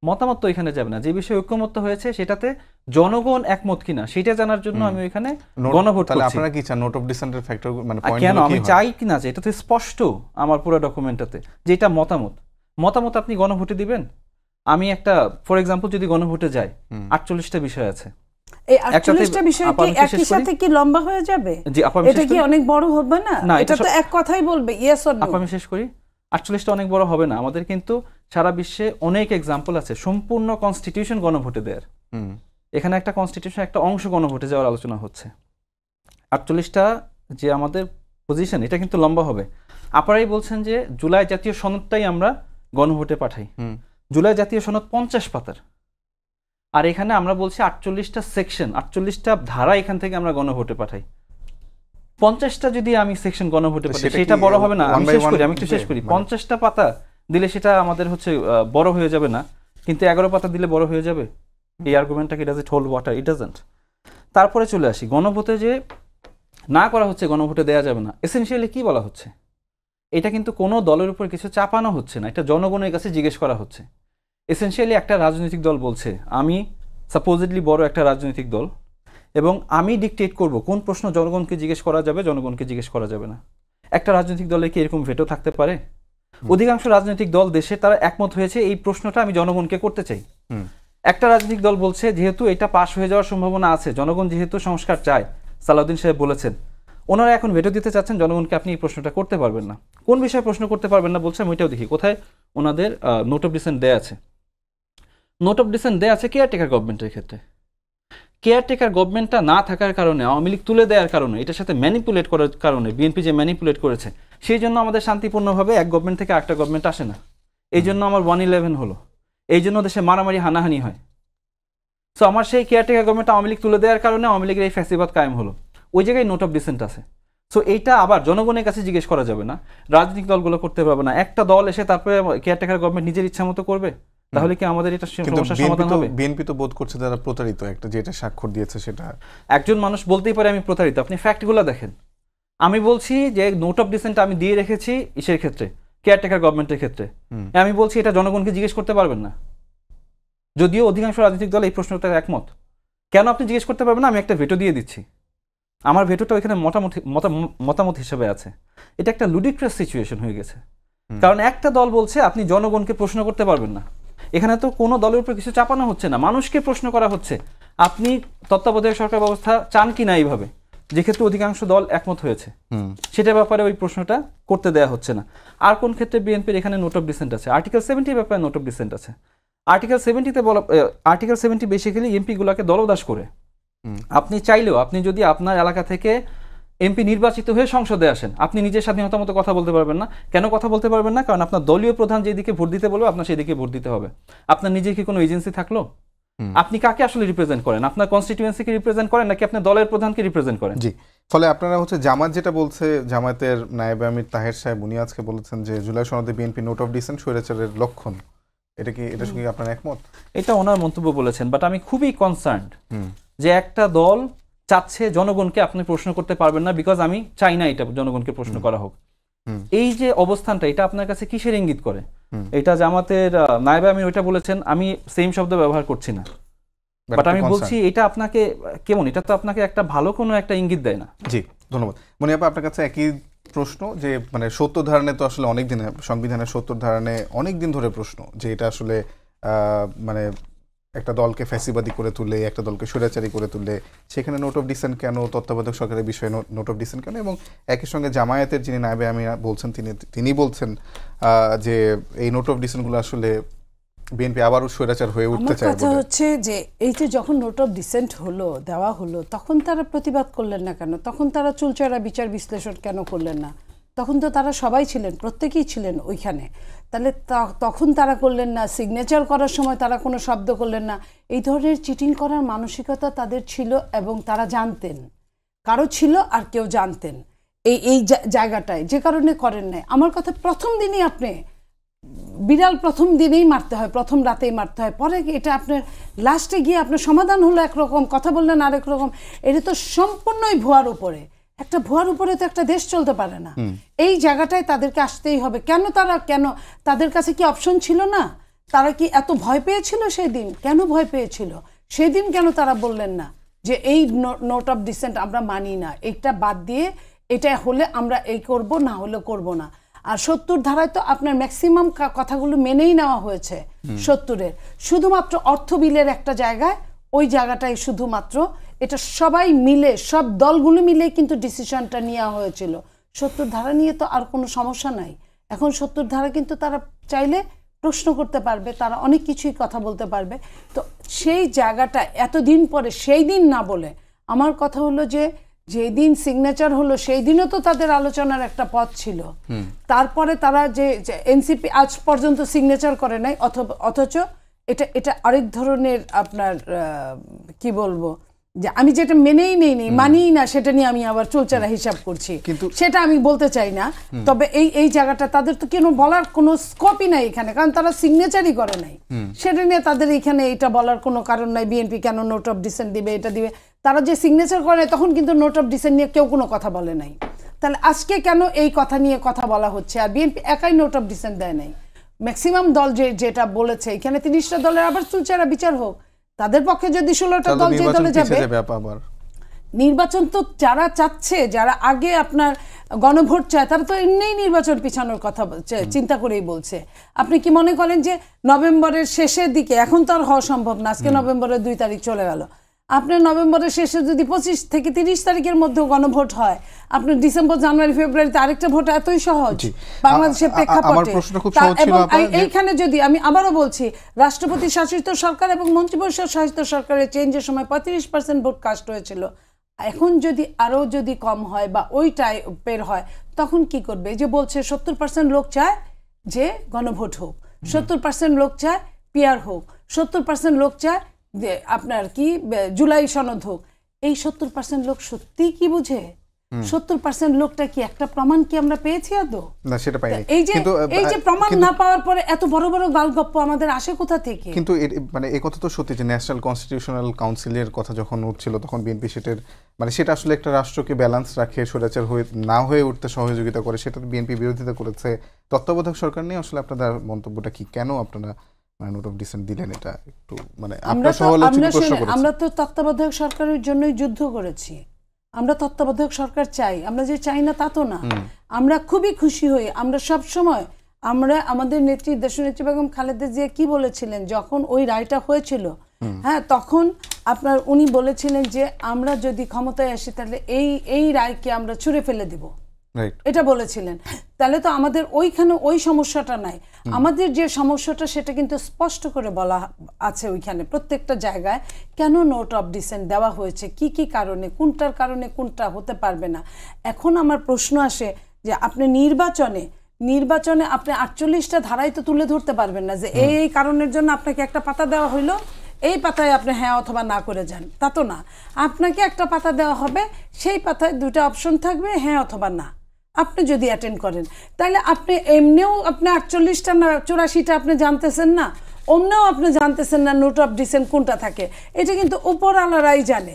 মতামত তো এখানে যাবে না। যে বিষয়ে ঐক্যমত্য হয়েছে সেটাতে জনগণ একমত কিনা সেটা জানার জন্য আমি ওইখানে গণভোট করছি। আপনারা কি চান নোট অফ ডিসেন্টের ফ্যাক্টর, মানে কেন আমি চাই কিনা যে এটা তো স্পষ্ট আমার পুরো ডকুমেন্টটাতে যে এটা মতামত আপনি গণভোটে দিবেন। আমি একটা ফর এক্সাম্পল যদি গণভোটে যাই, 48টা বিষয় আছে, এই 48টা বিষয় কি একই সাথে কি লম্বা হয়ে যাবে? জি আপা, এটা কি অনেক বড় হবে না? এটা তো এক কথাই বলবে ইয়েস অর নো। আপা আমি শেষ করি। 48টা অনেক বড় হবে না। আমাদের কিন্তু সারা বিশ্বে অনেক এক্সাম্পল আছে সম্পূর্ণ কনস্টিটিউশন গণভোটে দেওয়ার। এখানে একটা কনস্টিটিউশন একটা অংশ গণভোটে যাওয়ার আলোচনা হচ্ছে। 48টা যে আমাদের পজিশন এটা কিন্তু লম্বা হবে। আপনারাই বলছেন যে জুলাই জাতীয় সনদটাই আমরা গণভোটে পাঠাই। জুলাই জাতীয় সনদ 50 পাতার, আর এখানে আমরা বলছি 48টা সেকশন, 48টা ধারা এখান থেকে আমরা গণভোটে পাঠাই। 50টা যদি আমি সেকশন গণভোটে পাঠাই সেটা বড় হবে না? আমি একটু শেষ করি। 50টা পাতা দিলে সেটা আমাদের হচ্ছে বড় হয়ে যাবে না, কিন্তু 11 পাতা দিলে বড় হয়ে যাবে। এই আর্গুমেন্টটাকে does it hold water? It doesn't. তারপরে চলে আসি গণভোটে যে না করা হচ্ছে, গণভোটে দেওয়া যাবে না। এসেনশিয়ালি কি বলা হচ্ছে? এটা কিন্তু কোনো দলের উপর কিছু চাপানো হচ্ছে না, এটা জনগণের কাছে জিজ্ঞেস করা হচ্ছে। এসেনশিয়ালি একটা রাজনৈতিক দল বলছে আমি সাপোজিটলি বড় একটা রাজনৈতিক দল এবং আমি ডিকটেট করব কোন প্রশ্ন জনগণকে জিজ্ঞেস করা যাবে, জনগণকে জিজ্ঞেস করা যাবে না। একটা রাজনৈতিক দলে কি এরকম ভেটো থাকতে পারে? অধিকাংশ রাজনৈতিক দল দেশে তারা একমত হয়েছে এই প্রশ্নটা আমি জনগণকে করতে চাই। একটা রাজনৈতিক দল বলছে যেহেতু এটা পাশ হয়ে যাওয়ার সম্ভাবনা আছে, জনগণ যেহেতু সংস্কার চায়, সালাউদ্দিন সাহেব বলেছেন, ওনারা এখন ভেটো দিতে চাচ্ছেন জনগণকে আপনি এই প্রশ্নটা করতে পারবেন না। কোন বিষয়ে প্রশ্ন করতে পারবেন না বলছে, আমি ওইটাও দেখি কোথায় ওনাদের নোট অফ ডিসেন্ট দেয়া আছে। নোট অফ ডিসেন্ট দেয়া আছে কেয়ারটেকার গভর্নমেন্টের ক্ষেত্রে। কেয়ারটেকার গভর্নমেন্টটা না থাকার কারণে, আওয়ামী লীগ তুলে দেওয়ার কারণে, এটার সাথে ম্যানিপুলেট করার কারণে, বিএনপি যে ম্যানিপুলেট করেছে, সেই জন্য আমাদের শান্তিপূর্ণভাবে এক গভর্নমেন্ট থেকে আরেকটা গভর্নমেন্ট আসে না। এই জন্য আমার 111 হলো, এই জন্য দেশে মারামারি হানাহানি হয়। সো আমার সেই কেয়ারটেকার গভর্নমেন্ট আওয়ামী লীগ তুলে দেওয়ার কারণে আওয়ামী লীগের এই ফ্যাসিবাদ কায়েম হলো। ওই জায়গায় নোট অফ ডিসেন্ট আছে। সো এইটা আবার জনগণের কাছে জিজ্ঞেস করা যাবে না, রাজনৈতিক দলগুলো করতে পারবে না। একটা দল এসে তারপরে কেয়ারটেকার গভর্নমেন্ট নিজের ইচ্ছা মতো করবে, তাহলে কি আমাদের এটা সমস্যার সমাধান হবে? বিএনপি তো বোধ করছে তারা প্রতারিত, একটা যেটা স্বাক্ষর দিয়েছে সেটা। একজন মানুষ বলতেই পারে আমি প্রতারিত, আপনি ফ্যাক্টগুলো দেখেন। আমি বলছি যে নোট অফ ডিসেন্ট আমি দিয়ে রেখেছি ইসের ক্ষেত্রে, কেয়ারটেকার গভর্নমেন্টের ক্ষেত্রে। আমি বলছি এটা জনগণকে জিজ্ঞেস করতে পারবেন না, যদিও অধিকাংশ রাজনৈতিক দল এই প্রশ্নটা একমত। কেন আপনি জিজ্ঞেস করতে পারবেন না? আমি একটা ভেটো দিয়ে দিচ্ছি, আমার ভেটোটা ওইখানে মতামত হিসেবে আছে। এটা একটা লুডিক্রাস সিচুয়েশন হয়ে গেছে, কারণ একটা দল বলছে আপনি জনগণকে প্রশ্ন করতে পারবেন না। এখানে তো কোনো দলের উপর কিছু চাপানো হচ্ছে না, মানুষকে প্রশ্ন করা হচ্ছে আপনি তত্ত্বাবধায়ক সরকার ব্যবস্থা চান কি না, এইভাবে যে ক্ষেত্রে অধিকাংশ দল একমত হয়েছে সেটার ব্যাপারে ওই প্রশ্নটা করতে দেওয়া হচ্ছে না। আর কোন ক্ষেত্রে বিএনপির এখানে নোট অফ ডিসেন্ট আছে? আর্টিকেল 70 ব্যাপারে নোট অফ ডিসেন্ট আছে। আর্টিকেল 70-তে বলা, আর্টিকেল 70 বেসিক্যালি এমপিগুলোকে দলদাস করে। আপনি চাইলেও, আপনি যদি আপনার এলাকা থেকে এমপি নির্বাচিত হয়ে সংসদে আসেন, আপনি নিজের স্বাধীনতা মতো কথা বলতে পারবেন না। কেন কথা বলতে পারবেন না? কারণ আপনার দলীয় প্রধান যেদিকে ভোট দিতে বলবে আপনার সেদিকে ভোট দিতে হবে। আপনার নিজের কি কোনো এজেন্সি থাকলো? আপনি কাকে আসলে রিপ্রেজেন্ট করেন? আপনার কনস্টিটিউয়েন্সিকে রিপ্রেজেন্ট করেন নাকি আপনার দলের প্রধানকে রিপ্রেজেন্ট করেন? জি, ফলে আপনারা হচ্ছে জামাত যেটা বলছে, জামাতের নায়েব আমির তাহের সাহেব উনি আজকে বলেছেন যে জুলাই সনদে বিএনপি নোট অফ ডিসেন্ট স্বৈরাচারের লক্ষণ। এটা কি, এটার সঙ্গে আপনার একমত? এটা ওনার মন্তব্য বলেছেন, বাট আমি খুবই কনসার্নড যে একটা দল চাচ্ছে জনগণকে আপনি প্রশ্ন করতে পারবেন না, বিকজ আমি চাই না এটা জনগণকে প্রশ্ন করা হোক। এই যে অবস্থানটা, এটা আপনার কাছে কিসের ইঙ্গিত করে? এটা জামাতের নায়েব আমির ওইটা বলেছেন, আমি সেম শব্দ ব্যবহার করছি না, বাট আমি বলছি এটা আপনাকে কেমন, এটা তো আপনাকে একটা ভালো কোনো একটা ইঙ্গিত দেয় না। জি, ধন্যবাদ। মনিয়াপা, আপনার কাছে একই প্রশ্ন যে মানে 70 ধারণে তো আসলে অনেক দিন, সংবিধানের 70 ধারণে অনেক দিন ধরে প্রশ্ন যে এটা আসলে মানে একটা দলকে ফ্যাসিবাদী করে তুলে, একটা দলকে স্বৈরাচারী করে তুলে, সেখানে নোট অফ ডিসেন্ট কেন, তত্ত্বাবধায়ক সরকারের বিষয়ে নোট অফ ডিসেন্ট কেন? এবং একই সঙ্গে জামায়াতের যিনি নায়েবে আমির বলছেন, তিনি বলছেন যে এই নোট অফ ডিসেন্টগুলো আসলে বিএনপি আবারও স্বৈরাচার হয়ে উঠতে চায়। কথা হচ্ছে যে এই যে যখন নোট অফ ডিসেন্ট হলো, দেওয়া হলো, তখন তারা প্রতিবাদ করলেন না কেন? তখন তারা চুলচেরা বিচার বিশ্লেষণ কেন করলেন না? তখন তো তারা সবাই ছিলেন, প্রত্যেকেই ছিলেন ওইখানে। তাহলে তখন তারা করলেন না, সিগনেচার করার সময় তারা কোনো শব্দ করলেন না। এই ধরনের চিটিং করার মানসিকতা তাদের ছিল এবং তারা জানতেন, কারো ছিল আর কেউ জানতেন এই জায়গাটায়, যে কারণে করেন নাই। আমার কথা প্রথম দিনই আপনি বিড়াল প্রথম দিনেই মারতে হয়, প্রথম রাতেই মারতে হয়, পরে এটা আপনার লাস্টে গিয়ে আপনার সমাধান হলো একরকম, কথা বললেন আরেক রকম। এটা তো সম্পূর্ণই ভুয়ার উপরে। একটা ভুয়ার উপরে তো একটা দেশ চলতে পারে না। এই জায়গাটায় তাদেরকে আসতেই হবে। কেন তাদের কাছে কি অপশন ছিল না? তারা কি এত ভয় পেয়েছিল সেদিন? কেন ভয় পেয়েছিল সেদিন? কেন তারা বললেন না যে এই নোট অফ ডিসেন্ট আমরা মানি না, এটা বাদ দিয়ে এটা হলে আমরা এই করব, না হলে করব না? আর 70 ধারায় তো আপনার ম্যাক্সিমাম কথাগুলো মেনেই নেওয়া হয়েছে। 70-এর শুধুমাত্র অর্থ বিলের একটা জায়গায় ওই জায়গাটাই শুধুমাত্র এটা সবাই মিলে, সব দলগুলো মিলে কিন্তু ডিসিশনটা নেওয়া হয়েছিল। ৭০ ধারা নিয়ে তো আর কোনো সমস্যা নাই। এখন ৭০ ধারা কিন্তু তারা চাইলে প্রশ্ন করতে পারবে, তারা অনেক কিছুই কথা বলতে পারবে। তো সেই জায়গাটা এতদিন পরে সেই দিন না বলে, আমার কথা হলো যে যেই দিন সিগনেচার হলো সেই দিনও তো তাদের আলোচনার একটা পথ ছিল। তারপরে তারা যে এনসিপি আজ পর্যন্ত সিগনেচার করে নাই, অথচ এটা আরেক ধরনের আপনার কি বলবো, যে আমি যেটা মেনেই নেই মানিই না, সেটা নিয়ে আমি আবার চলচারা হিসাব করছি, কিন্তু সেটা আমি বলতে চাই না। তবে এই জায়গাটা তাদের তো কেন বলার কোনো স্কোপই নাই এখানে, কারণ তারা সিগনেচারই করে নাই। সেটা নিয়ে তাদের এখানে এটা বলার কোনো কারণ নাই। বিএনপি কেন নোট অফ ডিসেন্ট দিবে, এটা দিবে। তারা যে সিগনেচার করে তখন কিন্তু নোট অফ ডিসেন্ট নিয়ে কেউ কোনো কথা বলে নাই। তাহলে আজকে কেন এই কথা নিয়ে কথা বলা হচ্ছে? আর বিএনপি একাই নোট অফ ডিসেন্ট দেয় নাই, ম্যাক্সিমাম দল যেটা বলেছে, এখানে 30টা দলের আবার চুলচারা বিচার হোক, তাদের পক্ষে যদি 16টা দল যে দলে যাবে, নির্বাচন তো যারা চাচ্ছে, যারা আগে আপনার গণভোট চায়, তারা তো এমনিই নির্বাচন পিছানোর কথা চিন্তা করেই বলছে। আপনি কি মনে করেন যে নভেম্বরের শেষের দিকে, এখন তো আর হওয়া সম্ভব না, আজকে নভেম্বরের 2 তারিখ চলে গেল, আপনার নভেম্বরের শেষে যদি 25 থেকে 30 তারিখের মধ্যে গণভোট হয়, আপনার ডিসেম্বর, জানুয়ারি, ফেব্রুয়ারিতে আরেকটা ভোট এতই সহজ বাংলাদেশের প্রেক্ষাপটে। এবং এইখানে যদি আমি আবারও বলছি, রাষ্ট্রপতি শাসিত সরকার এবং মন্ত্রিপরিষদ শাসিত সরকারের চেঞ্জের সময় 35% ভোট কাস্ট হয়েছিল। এখন যদি আরও যদি কম হয় বা ওই টাইপের হয়, তখন কি করবে? যে বলছে 70% লোক চায় যে গণভোট হোক, 70% লোক চায় পিআর হোক, 70% লোক চায় আপনার কি জুলাই সনদ হোক। এই 70% লোক সত্যি কি বুঝে? 70% লোকটা কি একটা প্রমাণ কি আমরা পেয়েছি আদৌ? না, সেটা পাইনি। এই যে প্রমাণ না পাওয়ার পরে এত বড় বড় গালগপ্প আমাদের আসে কোথা থেকে? কিন্তু মানে এই কথা তো সত্যি যে ন্যাশনাল কনস্টিটিউশনাল কাউন্সিলের কথা যখন উঠছিল, তখন বিএনপি সেটা আসলে একটা রাষ্ট্রকে ব্যালেন্স রাখে, স্বৈরাচার না হয়ে উঠতে সহযোগিতা করে, সেটা বিএনপি বিরোধিতা করেছে। তত্ত্বাবধায়ক সরকার নিয়ে আসলে আপনাদের মন্তব্যটা কি? কেন আপনারা নোট অফ ডিসেন্ট দিলেন? এটা একটু মানে আপনার সমালোচনা প্রশ্ন করেছি। আমরা তো তত্ত্বাবধায়ক সরকারের জন্যই যুদ্ধ করেছি। আমরা তত্ত্বাবধায়ক সরকার চাই, আমরা যে চাই না তা তো না। আমরা খুবই খুশি হই, আমরা সব সময় আমাদের নেত্রী দেশনেত্রী বেগম খালেদা জিয়া কি বলেছিলেন যখন ওই রায়টা হয়েছিল, হ্যাঁ, তখন আপনার উনি বলেছিলেন যে আমরা যদি ক্ষমতায় আসি তাহলে এই রায়কে আমরা ছুঁড়ে ফেলে দিব, এটা বলেছিলেন। তাহলে তো আমাদের ওইখানে ওই সমস্যাটা নাই। আমাদের যে সমস্যাটা সেটা কিন্তু স্পষ্ট করে বলা আছে ওইখানে প্রত্যেকটা জায়গায়, কেন নোট অফ ডিসেন্ট দেওয়া হয়েছে, কি কি কারণে, কোনটার কারণে কোনটা হতে পারবে না। এখন আমার প্রশ্ন আসে যে আপনি নির্বাচনে আপনি 48টা ধারাই তো তুলে ধরতে পারবেন না যে এই কারণের জন্য আপনাকে একটা পাতা দেওয়া হইলো, এই পাতায় আপনি হ্যাঁ অথবা না করে যান, তা তো না। আপনাকে একটা পাতা দেওয়া হবে, সেই পাতায় 2টা অপশন থাকবে, হ্যাঁ অথবা না। আপনি যদি অ্যাটেন্ড করেন তাহলে আপনি এমনিও আপনি 48টা না 84টা আপনি জানতেছেন না, অমনিও আপনি জানতেছেন না নোট অফ ডিসেন্ট কোনটা থাকে। এটা কিন্তু উপরওয়ালারাই জানে।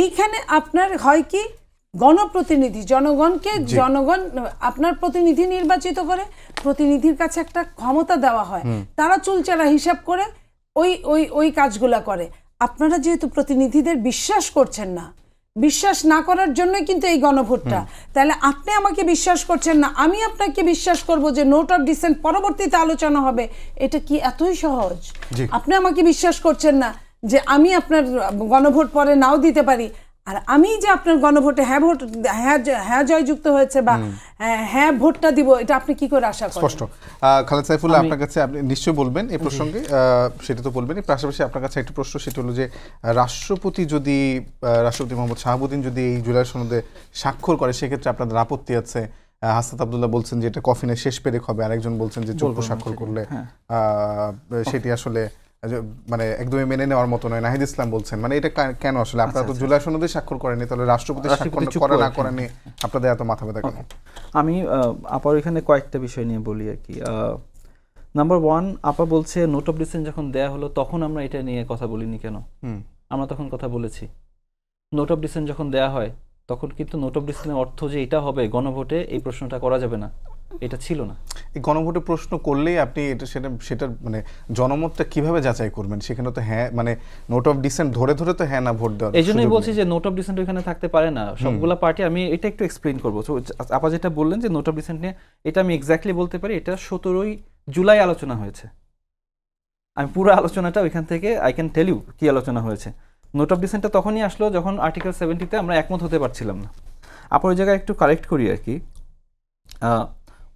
এইখানে আপনার হয় কি, গণপ্রতিনিধি, জনগণ আপনার প্রতিনিধি নির্বাচিত করে, প্রতিনিধির কাছে একটা ক্ষমতা দেওয়া হয়, তারা চুলচারা হিসাব করে ওই কাজগুলা করে। আপনারা যেহেতু প্রতিনিধিদের বিশ্বাস করছেন না, বিশ্বাস না করার জন্যই কিন্তু এই গণভোটটা। তাহলে আপনি আমাকে বিশ্বাস করছেন না, আমি আপনাকে বিশ্বাস করব যে নোট অফ ডিসেন্ট পরবর্তীতে আলোচনা হবে, এটা কি এতই সহজ? আপনি আমাকে বিশ্বাস করছেন না যে আমি আপনার গণভোট পরে নাও দিতে পারি, আর আমি যে আপনার গণভোটে হ্যাঁ জয়যুক্ত হয়েছে বা হ্যাঁ ভোটটা দিব, এটা আপনি কি করে আশা করেন? স্পষ্ট। খালেদ সাইফুল্লাহ, আপনার কাছে আপনি নিশ্চয়ই বলবেন এই প্রসঙ্গে, সেটা তো বলবেন। পাশাপাশি আপনার কাছে একটা প্রশ্ন, সেটা হলো যে রাষ্ট্রপতি মোহাম্মদ শাহাবুদ্দিন যদি এই জুলাই সনদে স্বাক্ষর করে, সেক্ষেত্রে আপনাদের আপত্তি আছে। হাসনাত আব্দুল্লাহ বলছেন যে এটা কফিনের শেষ পেরেক হবে, আরেকজন বলছেন যে যোগ্য স্বাক্ষর করলে সেটি আসলে মানে একদমই মেনে নেওয়ার মতো নয়। নাহিদ ইসলাম বলছেন মানে এটা কেন আসলে? আপনারা তো জুলাই সনদে স্বাক্ষর করেনি, তাহলে রাষ্ট্রপতি স্বাক্ষর করে না করে নিয়ে আপনাদের এত মাথা ব্যথা কেন? আমি আপার এখানে কয়েকটা বিষয় নিয়ে বলি আর কি। নাম্বার 1, আপা বলছে নোট অফ ডিসেন্ট যখন দেয়া হলো তখন আমরা এটা নিয়ে কথা বলিনি কেন? আমরা তখন কথা বলেছি। নোট অফ ডিসেন্ট যখন দেয়া হয় তখন কিন্তু নোট অফ ডিসেন্টের অর্থ যে এটা হবে গণভোটে, এই প্রশ্নটা করা যাবে না, এটা ছিল না। এই গণভোটে প্রশ্ন করলেই আপনি সেটার মানে জনমতটা কিভাবে যাচাই করবেন? সেখানে তো হ্যাঁ মানে নোট অফ ডিসেন্ট ধরে তো হ্যাঁ না ভোট দেওয়ার। এই জন্যই বলছি যে নোট অফ ডিসেন্ট ওখানে থাকতে পারে না সবগুলা পার্টি। আমি এটা একটু এক্সপ্লেইন করবো। আপা যেটা বললেন যে নোট অফ ডিসেন্ট নিয়ে, এটা আমি এক্স্যাক্টলি বলতে পারি, এটা 17ই জুলাই আলোচনা হয়েছে। আমি পুরো আলোচনাটা ওইখান থেকে আই ক্যান টেল ইউ কী আলোচনা হয়েছে। নোট অফ ডিসেন্টটা তখনই আসলো যখন আর্টিকেল 70-তে আমরা একমত হতে পারছিলাম না। আপনার ওই জায়গায় একটু কারেক্ট করি আর কি,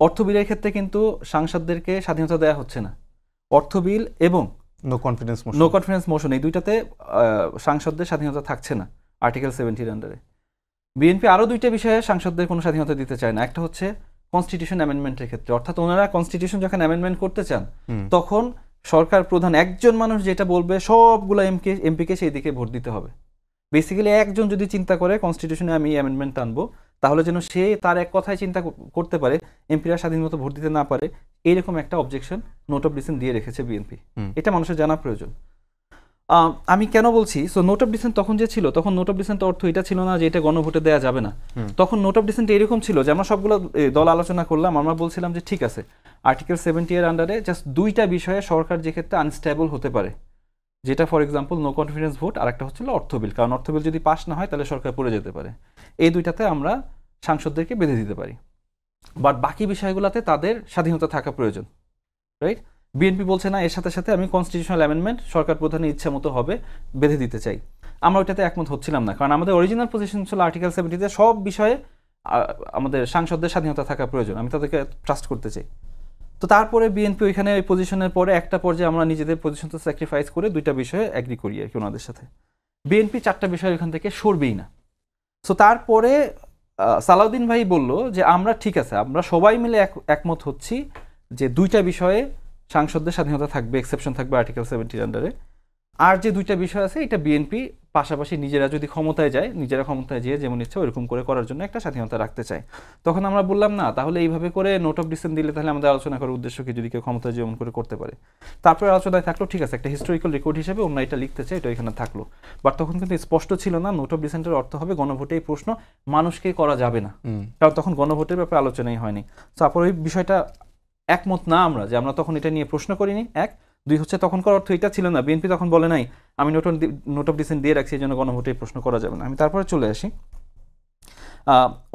অর্থ বিলের ক্ষেত্রে কিন্তু সাংসদদেরকে স্বাধীনতা দেওয়া হচ্ছে না। অর্থ বিল এবং নো কনফিডেন্স মোশন এই দুইটাতে সাংসদদের স্বাধীনতা থাকছে না আর্টিকেল 70-র আন্ডারে। বিএনপি আরও দুইটা বিষয়ে সাংসদদের কোনো স্বাধীনতা দিতে চায় না। একটা হচ্ছে কনস্টিটিউশন অ্যামেন্ডমেন্টের ক্ষেত্রে, অর্থাৎ ওনারা কনস্টিটিউশন যখন অ্যামেন্ডমেন্ট করতে চান তখন সরকার প্রধান একজন মানুষ যেটা বলবে সবগুলো এমপিকে সেই দিকে ভোট দিতে হবে। বেসিক্যালি একজন যদি চিন্তা করে কনস্টিটিউশনে আমি অ্যামেন্ডমেন্ট আনবো, তাহলে যেন সে তার এক কথায় চিন্তা করতে পারে, এমপিরা স্বাধীন মতো ভোট দিতে না পারে, এইরকম একটা অবজেকশন নোট অফ ডিসেন্ট দিয়ে রেখেছে বিএনপি। এটা মানুষের জানা প্রয়োজন। আমি কেন বলছি, সো নোট অফ ডিসেন্ট তখন যে ছিল, তখন নোট অফ ডিসেন্ট অর্থ এটা ছিল না যে এটা গণভোটে দেওয়া যাবে না। তখন নোট অফ ডিসেন্ট এরকম ছিল যে আমরা সবগুলো দল আলোচনা করলাম, আমরা বলছিলাম যে ঠিক আছে আর্টিকেল 70-এর আন্ডারে জাস্ট দুইটা বিষয়ে সরকার যে ক্ষেত্রে আনস্টেবল হতে পারে, যেটা for example no confidence vote, আর একটা হচ্ছিল অর্থ বিল, কারণ অর্থ বিল যদি পাস না হয় তাহলে সরকার পড়ে যেতে পারে। এই দুইটাতে আমরা সাংসদদেরকে বেঁধে দিতে পারি, বাট বাকি বিষয়গুলোতে তাদের স্বাধীনতা থাকা প্রয়োজন, রাইট? বিএনপি বলছে না, এর সাথে সাথে আমি কনস্টিটিউশনাল অ্যামেন্ডমেন্ট সরকার প্রধানের ইচ্ছা মতো হবে বেঁধে দিতে চাই। আমরা ওইটাতে একমত হচ্ছিলাম না, কারণ আমাদের অরিজিনাল পজিশন ছিল আর্টিকেল 70-তে সব বিষয়ে আমাদের সাংসদদের স্বাধীনতা থাকা প্রয়োজন, আমি তাদেরকে ট্রাস্ট করতে চাই। তো তারপরে বিএনপি ওইখানে ওই পজিশনের পরে একটা পর্যায়ে আমরা নিজেদের পজিশন তো স্যাক্রিফাইস করে দুইটা বিষয়ে অ্যাগ্রি করি আর কি ওনাদের সাথে। বিএনপি চারটা বিষয় ওইখান থেকে সরবেই না। সো তারপরে সালাউদ্দিন ভাই বলল যে আমরা ঠিক আছে, আমরা সবাই মিলে একমত হচ্ছি যে দুইটা বিষয়ে সাংসদদের স্বাধীনতা থাকবে, এক্সেপশন থাকবে আর্টিকেল 70-র আন্ডারে। আর যে দুইটা বিষয় আছে এটা বিএনপি পাশাপাশি নিজেরা যদি ক্ষমতায় যায়, নিজেরা ক্ষমতায় যেয়ে যেমন ইচ্ছা ওইরকম করে করার জন্য একটা স্বাধীনতা রাখতে চায়। তখন আমরা বললাম না, তাহলে এইভাবে করে নোট অফ ডিসেন্ট দিলে তাহলে আমাদের আলোচনা করার উদ্দেশ্য কি, যদি কেউ ক্ষমতায় যেমন করে করতে পারে। তারপরে আলোচনায় থাকলো ঠিক আছে একটা হিস্টোরিক্যাল রেকর্ড হিসেবে অন্য এটা লিখতে চাই, এটা এখানে থাকলো। বাট তখন কিন্তু স্পষ্ট ছিল না নোট অফ ডিসেন্টের অর্থ হবে গণভোটে এই প্রশ্ন মানুষকে করা যাবে না, কারণ তখন গণভোটের ব্যাপারে আলোচনাই হয়নি। তারপর ওই বিষয়টা একমত না আমরা, যে আমরা তখন এটা নিয়ে প্রশ্ন করিনি। এক, দুই হচ্ছে তখনকার অর্থ এটা ছিল না, বিএনপি তখন বলে নাই আমি নোট অফ ডিসেন্ট দিয়ে রাখছি এই জন্য গণভোটে প্রশ্ন করা যাবে না। আমি তারপরে চলে আসি,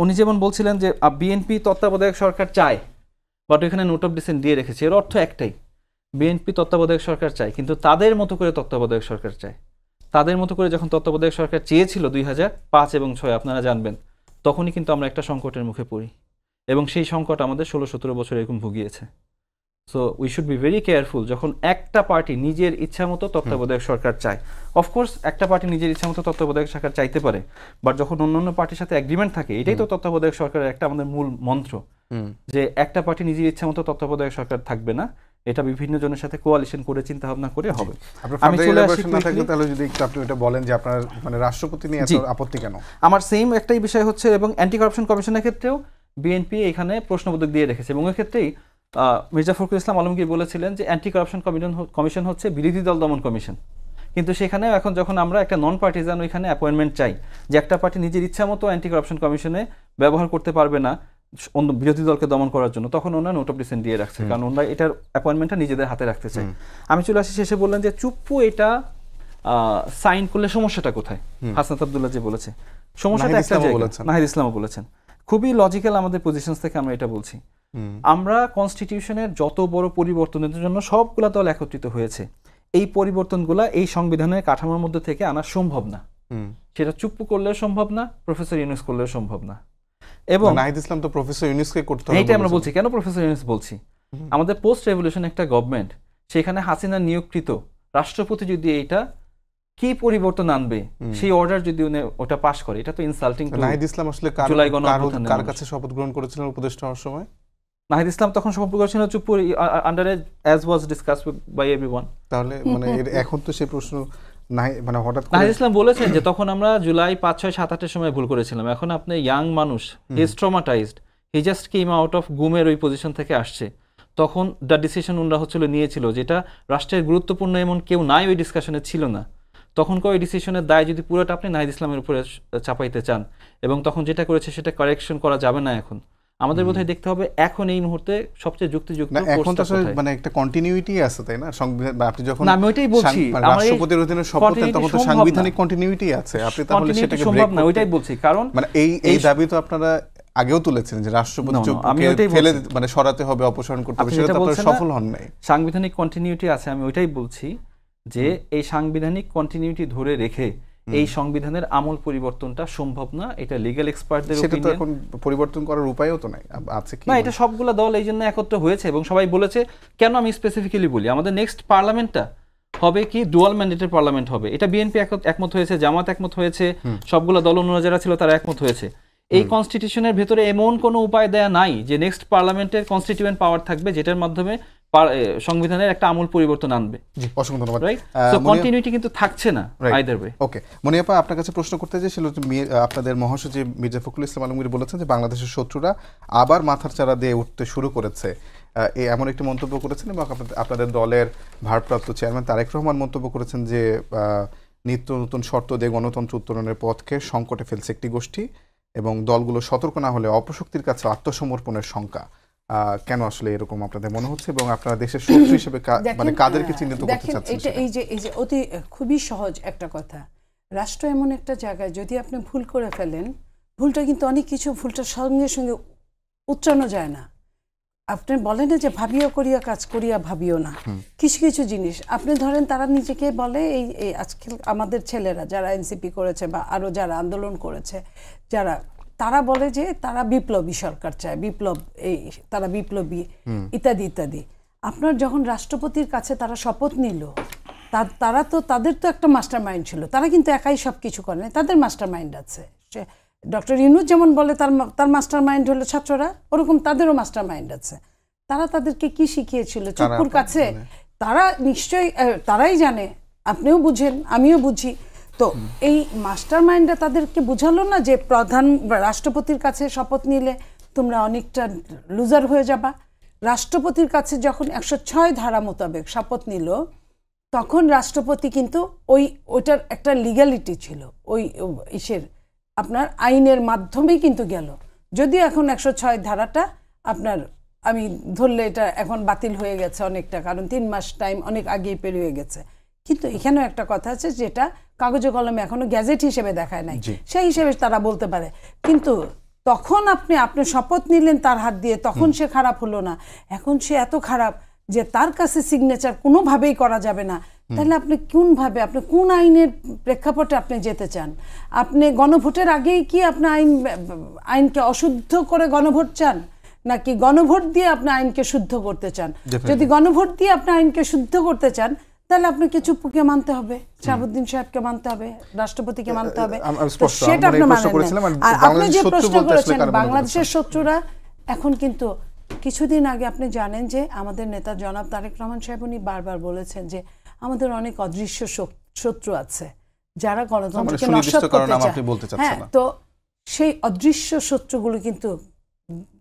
উনি যেমন বলছিলেন যে বিএনপি তত্ত্বাবধায়ক সরকার চায়, বাট এখানে নোট অফ ডিসেন্ট দিয়ে রেখেছে, এর অর্থ একটাই, বিএনপি তত্ত্বাবধায়ক সরকার চায় কিন্তু তাদের মতো করে তত্ত্বাবধায়ক সরকার চায়। তাদের মতো করে যখন তত্ত্বাবধায়ক সরকার চেয়েছিল 2005 এবং 2006 আপনারা জানবেন, তখনই কিন্তু আমরা একটা সংকটের মুখে পড়ি এবং সেই সংকট আমাদের 16-17 বছর এরকম ভুগিয়েছে। So we should be very careful যখন একটা পার্টি নিজের ইচ্ছা মতো তত্ত্বাবধায়ক সরকার চায়। অফকোর্স একটা পার্টি নিজের ইচ্ছা মতো তত্ত্বাবধায়ক সরকার চাইতে পারে, বাট যখন অন্যান্য পার্টির সাথে এগ্রিমেন্ট থাকে, এটাই তো তত্ত্বাবধায়ক সরকারের একটা আমাদের মূল মন্ত্র, যে একটা পার্টি নিজের ইচ্ছা মতো তত্ত্বাবধায়ক সরকার থাকবে না, এটা বিভিন্ন জনের সাথে কোয়ালিশন করে চিন্তা ভাবনা করে হবে। আমি চলে আসি, তাহলে যদি একটু আপনি এটা বলেন যে আপনার মানে রাষ্ট্রপতি নিয়ে এত আপত্তি কেন? আমার সেম একটাই বিষয় হচ্ছে, এবং অ্যান্টি কারাপশন কমিশনের ক্ষেত্রেও বিএনপি এখানে প্রশ্নবোধক দিয়ে রেখেছে, এবং ওই ক্ষেত্রেই মির্জা ফখরুল ইসলাম আলমগীর বলেছিলেন যে অ্যান্টি কারাপশন কমিশন হচ্ছে বিরোধী দল দমন কমিশন। কিন্তু সেখানে এখন যখন আমরা একটা নন পার্টিজান ওইখানে অ্যাপয়েন্টমেন্ট চাই, যে একটা পার্টি নিজের ইচ্ছা মতো অ্যান্টি কারাপশন কমিশনে ব্যবহার করতে পারবে না অন্য বিরোধী দলকে দমন করার জন্য, তখন ওনারা নোট অফ ডিসেন্ট দিয়ে রাখছে, কারণ ওনারা এটার অ্যাপয়েন্টমেন্টটা নিজেদের হাতে রাখতে চায়। আমি চলে আসি শেষে, বললেন যে চুপ্পু এটা সাইন করলে সমস্যাটা কোথায়? হাসনাত আব্দুল্লাহ যে বলেছে সমস্যাটা একটা জায়গায়, নাহিদ ইসলামও বলেছেন, খুবই লজিক্যাল আমাদের পজিশন থেকে আমরা এটা বলছি। আমরা কনস্টিটিউশনের যত বড় পরিবর্তনের জন্য সবগুলা দল একত্রিত হয়েছে, এই পরিবর্তনগুলা এই সংবিধানের কাঠামোর মধ্যে থেকে আনা সম্ভব না, সেটা চুপ্পু করলেও সম্ভব না, প্রফেসর ইউনূস করলেও সম্ভব না। এবং নাহিদ ইসলাম তো প্রফেসর ইউনূসকে করতে হবে, এইটা আমরা বলছি। কেন প্রফেসর ইউনূস বলছি? আমাদের পোস্ট রেভলিউশন একটা গভর্নমেন্ট, সেখানে হাসিনা নিয়োগকৃত রাষ্ট্রপতি যদি এইটা কি পরিবর্তন আনবে সেই অর্ডার যদি ওটা পাস করে, এটা তো ইনসাল্টিং। নাহিদ ইসলাম আসলে কার কাছে শপথ গ্রহণ করেছিলেন উপদেষ্টা হওয়ার সময়? নাহিদ ইসলাম তখন শপথ করেছিল চুপ্পুর আন্ডারে, as was discussed by everyone. তাহলে মানে এখন তো সেই প্রশ্ন মানে হঠাৎ নাহিদ ইসলাম বলেছেন যে তখন আমরা জুলাই 5, 6, 7, 8 সময় ভুল করেছিলাম, এখন আপনি ইয়াং মানুষ, he is traumatised, he just came out of গুমের ওই পজিশন থেকে আসছে, তখন দ্য ডিসিশন ওনারা নিয়েছিল যেটা রাষ্ট্রের গুরুত্বপূর্ণ এমন কেউ নাই ওই ডিসকাশনে ছিল না, তখনকার ওই ডিসিশনের দায় যদি পুরোটা আপনি নাহিদ ইসলামের উপরে চাপাইতে চান, এবং তখন যেটা করেছে সেটা কারেকশন করা যাবে না। এখন আমাদের বোধহয় দেখতে হবে এখন এই মুহূর্তে সবচেয়ে যুক্তিযুক্ত, এখন তো মানে একটা কন্টিনিউইটি আছে, তাই না? সংবিধান, আপনি যখন আমি ওইটাই বলছি, রাষ্ট্রপতির অধীনে শপথ নেন তখন তো সাংবিধানিক কন্টিনিউইটি আছে, আপনি তাহলে সেটাকে সম্ভব না, ওইটাই বলছি। কারণ মানে এই দাবি তো আপনারা আগেও তুলেছেন যে রাষ্ট্রপতি No, no, আমি চুপ্পুকে ওইটাই ফেলে বলছি। মানে সরাতে হবে, অপসারণ করতে হবে, আপনি সেটা যেটা তো আপনারা বলছেন না, সফল হন নাই। সাংবিধানিক কন্টিনিউটি আছে, আমি ওইটাই বলছি যে এই সাংবিধানিক কন্টিনিউটি ধরে রেখে এই সংবিধানের আমূল পরিবর্তনটা সম্ভব না, এটা লিগ্যাল এক্সপার্টদের সেটা তো opinion। এখন পরিবর্তন করার উপায়ও তো নাই, আছে কি? না, এটা সবগুলা দল এই জন্য একত্র হয়েছে এবং সবাই বলেছে। কেন আমি স্পেসিফিক্যালি বলি, আমাদের নেক্সট পার্লামেন্টটা হবে কি ডুয়াল ম্যান্ডেটের পার্লামেন্ট হবে, এটা বিএনপি একমত হয়েছে, জামাত একমত হয়েছে, সবগুলা দল অন্যরা যারা ছিল তারা একমত হয়েছে। এই কনস্টিটিউশনের ভেতরে এমন কোনো উপায় দেয়া নাই যে নেক্সট পার্লামেন্টের কনস্টিটিউয়েন্ট পাওয়ার থাকবে যেটার মাধ্যমে সংবিধানের একটা আমূল পরিবর্তন আনবে। জি, অসংখ্য ধন্যবাদ। রাইট, সো কন্টিনিউটি কিন্তু থাকছে না আইদার ওয়ে। ওকে, মনিয়াপা, আপনার কাছে প্রশ্ন করতে চাইছিল, আপনাদের মহাসচিব মির্জা ফখরুল ইসলাম আলমগীর বলেছেন যে বাংলাদেশের শত্রুরা আবার মাথার চারা দিয়ে উঠতে শুরু করেছে, এমন একটি মন্তব্য করেছেন। এবং আপনাদের দলের ভারপ্রাপ্ত চেয়ারম্যান তারেক রহমান মন্তব্য করেছেন যে নিত্য নতুন শর্ত দিয়ে গণতন্ত্র উত্তরণের পথকে সংকটে ফেলছে একটি গোষ্ঠী, এবং দলগুলো সতর্ক না হলে অপশক্তির কাছে আত্মসমর্পণের শঙ্কা। কেন আসলে এরকম আপনাদের মনে হচ্ছে, এবং আপনারা দেশের শত্রু হিসেবে মানে কাদেরকে চিহ্নিত করতে চাচ্ছেন? এটা এই যে অতি খুবই সহজ একটা কথা। রাষ্ট্র এমন একটা জায়গায় যদি আপনি ভুল করে ফেলেন, ভুলটা কিন্তু অনেক কিছু, ভুলটার সঙ্গে সঙ্গে উচ্চানো যায় না। আপনি বলেন না যে ভাবিও করিয়া কাজ করিয়া ভাবিও না, কিছু কিছু জিনিস আপনি ধরেন, তারা নিজেকে বলে এই আজকাল আমাদের ছেলেরা যারা এনসিপি করেছে বা আরো যারা আন্দোলন করেছে, যারা তারা বলে যে তারা বিপ্লবী সরকার চায়, তারা বিপ্লবী ইত্যাদি ইত্যাদি। আপনার যখন রাষ্ট্রপতির কাছে তারা শপথ নিল, তারা তো তাদের তো একটা মাস্টার মাইন্ড ছিল, তারা কিন্তু একাই সব কিছু করে না, তাদের মাস্টার মাইন্ড আছে। ডক্টর ইউনূস যেমন বলে তার মাস্টার মাইন্ড হলো ছাত্ররা, ওরকম তাদেরও মাস্টার মাইন্ড আছে। তারা তাদেরকে কি শিখিয়েছিল চুপ্পুর কাছে, তারা নিশ্চয়ই তারাই জানে, আপনিও বুঝেন আমিও বুঝি। তো এই মাস্টার মাইন্ডটা তাদেরকে বুঝালো না যে রাষ্ট্রপতির কাছে শপথ নিলে তোমরা অনেকটা লুজার হয়ে যাবা। রাষ্ট্রপতির কাছে যখন 106 ধারা মোতাবেক শপথ নিল, তখন রাষ্ট্রপতি কিন্তু ওইটার একটা লিগ্যালিটি ছিল, ওই আপনার আইনের মাধ্যমেই কিন্তু গেল। যদিও এখন 106 ধারাটা আপনার, আমি ধরলে এটা এখন বাতিল হয়ে গেছে অনেকটা, কারণ 3 মাস টাইম অনেক আগেই পেরিয়ে গেছে। কিন্তু এখানেও একটা কথা আছে যেটা কাগজে কলমে এখনো গ্যাজেট হিসেবে দেখায় নাই, সেই হিসেবে তারা বলতে পারে। কিন্তু তখন আপনি শপথ নিলেন তার হাত দিয়ে, তখন সে খারাপ হলো না, এখন সে এত খারাপ যে তার কাছে সিগনেচার কোনোভাবেই করা যাবে না। তাহলে আপনি আপনি কোন আইনের প্রেক্ষাপটে আপনি যেতে চান? আপনি গণভোটের আগেই কি আপনি আইনকে অশুদ্ধ করে গণভোট চান, নাকি গণভোট দিয়ে আপনি আইনকে শুদ্ধ করতে চান? যদি গণভোট দিয়ে আপনি আইনকে শুদ্ধ করতে চান, তাহলে আপনাকে চুপ্পুকে মানতে হবে, শাহাবুদ্দিন সাহেবকে মানতে হবে, রাষ্ট্রপতিকে মানতে হবে। সেটা আপনি মানেন। আর আপনি যে প্রশ্ন করেছেন বাংলাদেশের শত্রুরা, এখন কিন্তু কিছুদিন আগে আপনি জানেন যে আমাদের নেতা জনাব তারেক রহমান সাহেব উনি বারবার বলেছেন যে আমাদের অনেক অদৃশ্য শত্রু আছে যারা গণতন্ত্রকে নস্যাৎ করতে চায়। হ্যাঁ, তো সেই অদৃশ্য শত্রুগুলো কিন্তু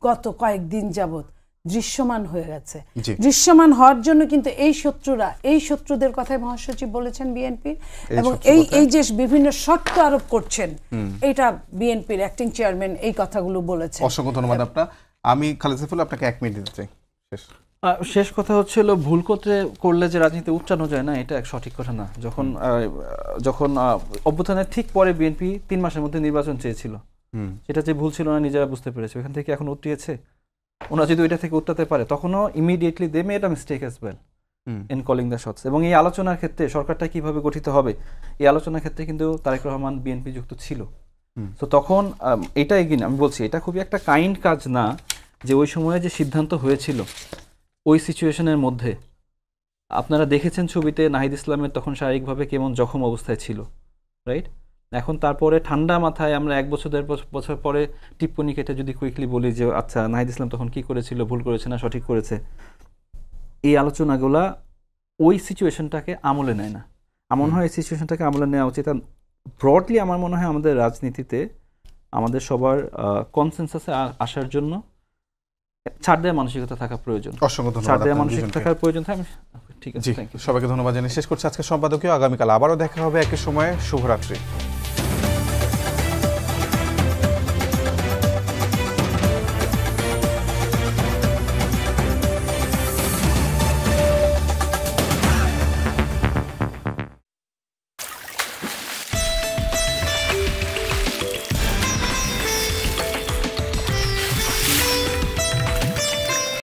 গত কয়েকদিন যাবত দৃশ্যমান হয়ে গেছে। দৃশ্যমান হওয়ার জন্য কিন্তু এই শত্রুদের কথাই মহাসচিব বলেছেন বিএনপি, এবং এই যে বিভিন্ন শর্ত আরোপ করছেন, এটা বিএনপির অ্যাক্টিং চেয়ারম্যান এই কথাগুলো বলেছেন। অসংখ্য ধন্যবাদ আপনার। আমি খালেদ সাইফুল আপনাকে 1 মিনিট দিতে চাই। শেষ কথা হচ্ছিল, ভুল করলে যে রাজনীতি উচ্চানো যায় না, এটা এক সঠিক কথা না। যখন অভ্যুত্থানের ঠিক পরে বিএনপি 3 মাসের মধ্যে নির্বাচন চেয়েছিল, সেটা যে ভুল ছিল না নিজেরা বুঝতে পেরেছে, ওখান থেকে এখন উঠিয়েছে। ওনারা যদি ওইটা থেকে উঠতে পারে, তখনও immediately they made a mistake as well in calling the shots. এবং এই আলোচনার ক্ষেত্রে সরকারটা কিভাবে গঠিত হবে, এই আলোচনার ক্ষেত্রে কিন্তু তারেক রহমান বিএনপি যুক্ত ছিল। তো তখন এটা আমি বলছি, এটা খুবই একটা কাইন্ড কাজ না যে ওই সময়ে যে সিদ্ধান্ত হয়েছিল ওই সিচুয়েশনের মধ্যে। আপনারা দেখেছেন ছবিতে নাহিদ ইসলামের তখন শারীরিকভাবে কেমন জখম অবস্থায় ছিল, রাইট? এখন তারপরে ঠান্ডা মাথায় আমরা 1 বছর 1.5 বছর পরে টিপ্পনি কেটে যদি কুইকলি বলি যে আচ্ছা নাহিদ ইসলাম তখন কি করেছিল, ভুল করেছে না সঠিক করেছে, এই আলোচনাগুলা ওই সিচুয়েশনটাকে আমলে নেয় না। এমন হয় এই সিচুয়েশনটাকে আমলে নেওয়া উচিত। ব্রডলি আমার মনে হয় আমাদের রাজনীতিতে আমাদের সবার কনসেনসাসে আসার জন্য ছাড় দেওয়া মানসিকতা থাকা প্রয়োজন। অসংখ্য ধন্যবাদ। ছাড় দেওয়া মানসিকতা থাকার প্রয়োজন থাকে। ঠিক আছে, সবাইকে ধন্যবাদ জানিয়ে শেষ করছি আজকে সম্পাদকীয়। আগামীকাল আবারও দেখা হবে একই সময়ে। শুভরাত্রি।